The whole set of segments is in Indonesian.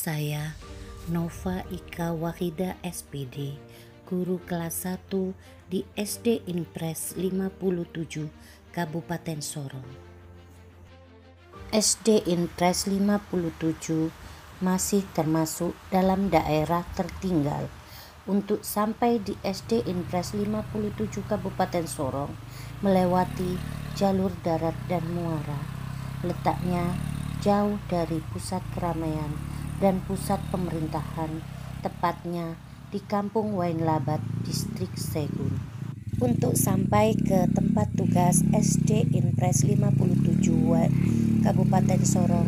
saya, Nova Ika Wahida SPD, guru kelas 1 di SD Impres 57, Kabupaten Sorong. SD Impres 57 masih termasuk dalam daerah tertinggal. Untuk sampai di SD Impres 57 Kabupaten Sorong melewati jalur darat dan muara. Letaknya jauh dari pusat keramaian dan pusat pemerintahan, tepatnya di Kampung Wainlabat, Distrik Segun. Untuk sampai ke tempat tugas SD Impres 57 Kabupaten Sorong,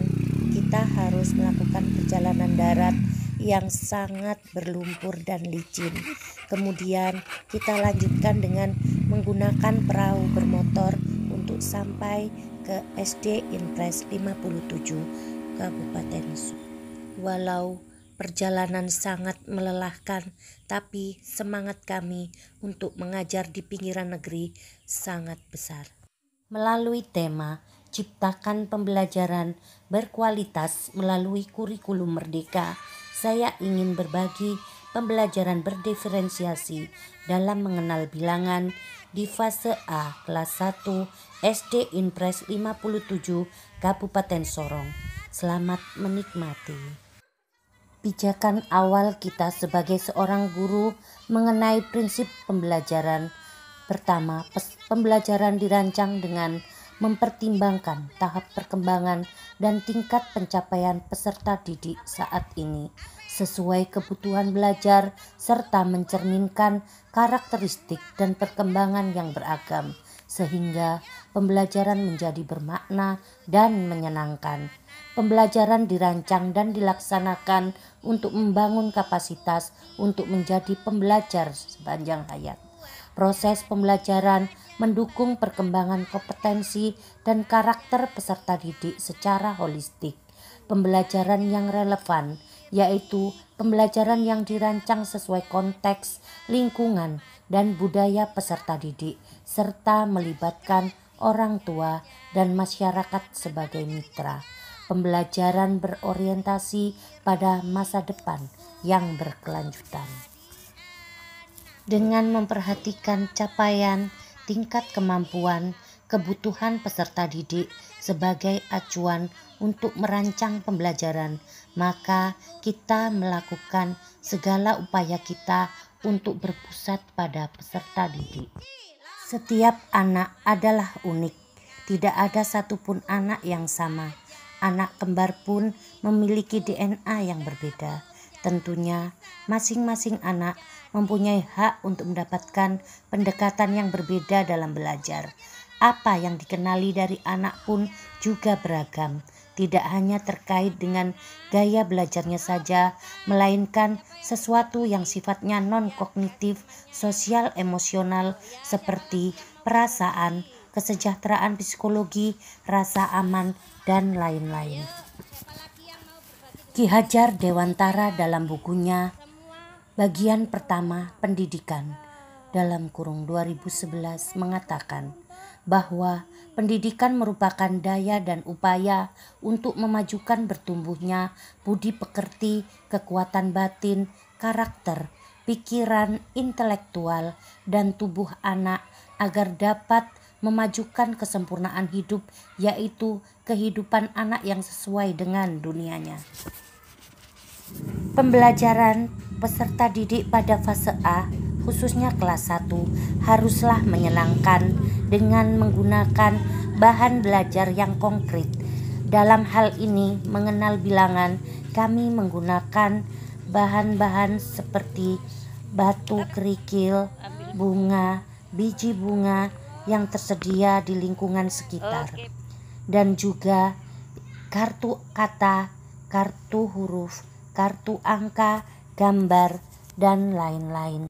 kita harus melakukan perjalanan darat yang sangat berlumpur dan licin. Kemudian kita lanjutkan dengan menggunakan perahu bermotor untuk sampai ke SD Impres 57 Kabupaten Sorong. Walau perjalanan sangat melelahkan, tapi semangat kami untuk mengajar di pinggiran negeri sangat besar. Melalui tema Ciptakan Pembelajaran Berkualitas melalui Kurikulum Merdeka, saya ingin berbagi pembelajaran berdiferensiasi dalam mengenal bilangan di fase A kelas 1 SD Impres 57 Kabupaten Sorong. Selamat menikmati. Pijakan awal kita sebagai seorang guru mengenai prinsip pembelajaran. Pertama, pembelajaran dirancang dengan mempertimbangkan tahap perkembangan dan tingkat pencapaian peserta didik saat ini sesuai kebutuhan belajar serta mencerminkan karakteristik dan perkembangan yang beragam sehingga pembelajaran menjadi bermakna dan menyenangkan. Pembelajaran dirancang dan dilaksanakan untuk membangun kapasitas untuk menjadi pembelajar sepanjang hayat. Proses pembelajaran mendukung perkembangan kompetensi dan karakter peserta didik secara holistik. Pembelajaran yang relevan yaitu pembelajaran yang dirancang sesuai konteks, lingkungan, dan budaya peserta didik serta melibatkan orang tua dan masyarakat sebagai mitra. Pembelajaran berorientasi pada masa depan yang berkelanjutan. Dengan memperhatikan capaian, tingkat kemampuan, kebutuhan peserta didik sebagai acuan untuk merancang pembelajaran, maka kita melakukan segala upaya kita untuk berpusat pada peserta didik. Setiap anak adalah unik, tidak ada satupun anak yang sama. Anak kembar pun memiliki DNA yang berbeda. Tentunya masing-masing anak mempunyai hak untuk mendapatkan pendekatan yang berbeda dalam belajar. Apa yang dikenali dari anak pun juga beragam, tidak hanya terkait dengan gaya belajarnya saja, melainkan sesuatu yang sifatnya non-kognitif, sosial emosional seperti perasaan, kesejahteraan psikologi, rasa aman, dan lain-lain. Ki Hajar Dewantara dalam bukunya Bagian Pertama Pendidikan dalam kurung 2011 mengatakan bahwa pendidikan merupakan daya dan upaya untuk memajukan bertumbuhnya budi pekerti, kekuatan batin, karakter, pikiran, intelektual, dan tubuh anak agar dapat memajukan kesempurnaan hidup, yaitu kehidupan anak yang sesuai dengan dunianya. Pembelajaran peserta didik pada fase A, khususnya kelas 1, haruslah menyenangkan dengan menggunakan bahan belajar yang konkret. Dalam hal ini, mengenal bilangan, kami menggunakan bahan-bahan seperti batu kerikil, bunga, biji bunga yang tersedia di lingkungan sekitar, dan juga kartu kata, kartu huruf, kartu angka, gambar, dan lain-lain.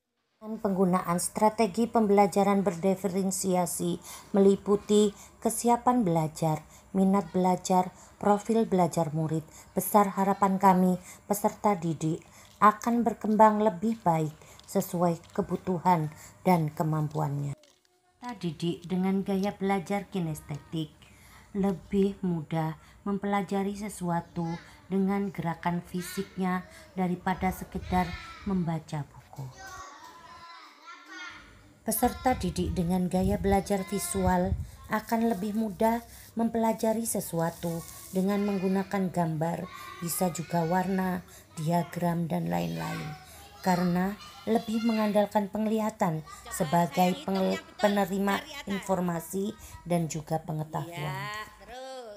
Penggunaan strategi pembelajaran berdiferensiasi meliputi kesiapan belajar, minat belajar, profil belajar murid. Besar harapan kami peserta didik akan berkembang lebih baik sesuai kebutuhan dan kemampuannya. Peserta didik dengan gaya belajar kinestetik lebih mudah mempelajari sesuatu dengan gerakan fisiknya daripada sekedar membaca buku. Peserta didik dengan gaya belajar visual akan lebih mudah mempelajari sesuatu dengan menggunakan gambar, bisa juga warna, diagram, dan lain-lain, karena lebih mengandalkan penglihatan sebagai penerima informasi dan juga pengetahuan.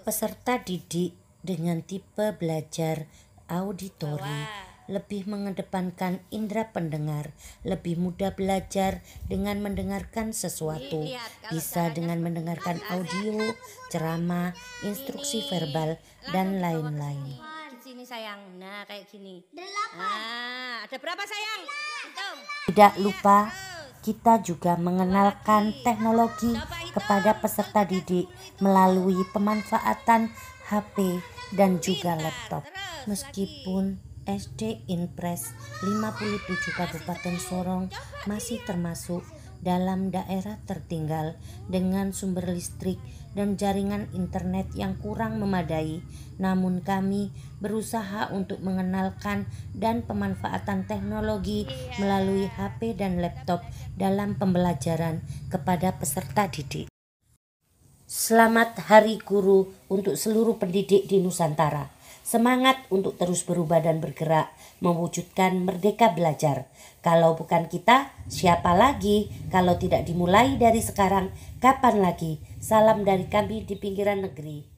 Peserta didik dengan tipe belajar auditori lebih mengedepankan indera pendengar, lebih mudah belajar dengan mendengarkan sesuatu, bisa dengan mendengarkan audio, ceramah, instruksi verbal, dan lain-lain. Di sini sayang, nah kayak gini. Nah, ada berapa sayang? Hitung. Tidak lupa, kita juga mengenalkan teknologi kepada peserta didik melalui pemanfaatan HP dan juga laptop. Meskipun SD Inpres 57 Kabupaten Sorong masih termasuk dalam daerah tertinggal dengan sumber listrik dan jaringan internet yang kurang memadai, namun kami berusaha untuk mengenalkan dan pemanfaatan teknologi melalui HP dan laptop dalam pembelajaran kepada peserta didik. Selamat Hari Guru untuk seluruh pendidik di Nusantara. Semangat untuk terus berubah dan bergerak, mewujudkan merdeka belajar. Kalau bukan kita, siapa lagi? Kalau tidak dimulai dari sekarang, kapan lagi? Salam dari kami di pinggiran negeri.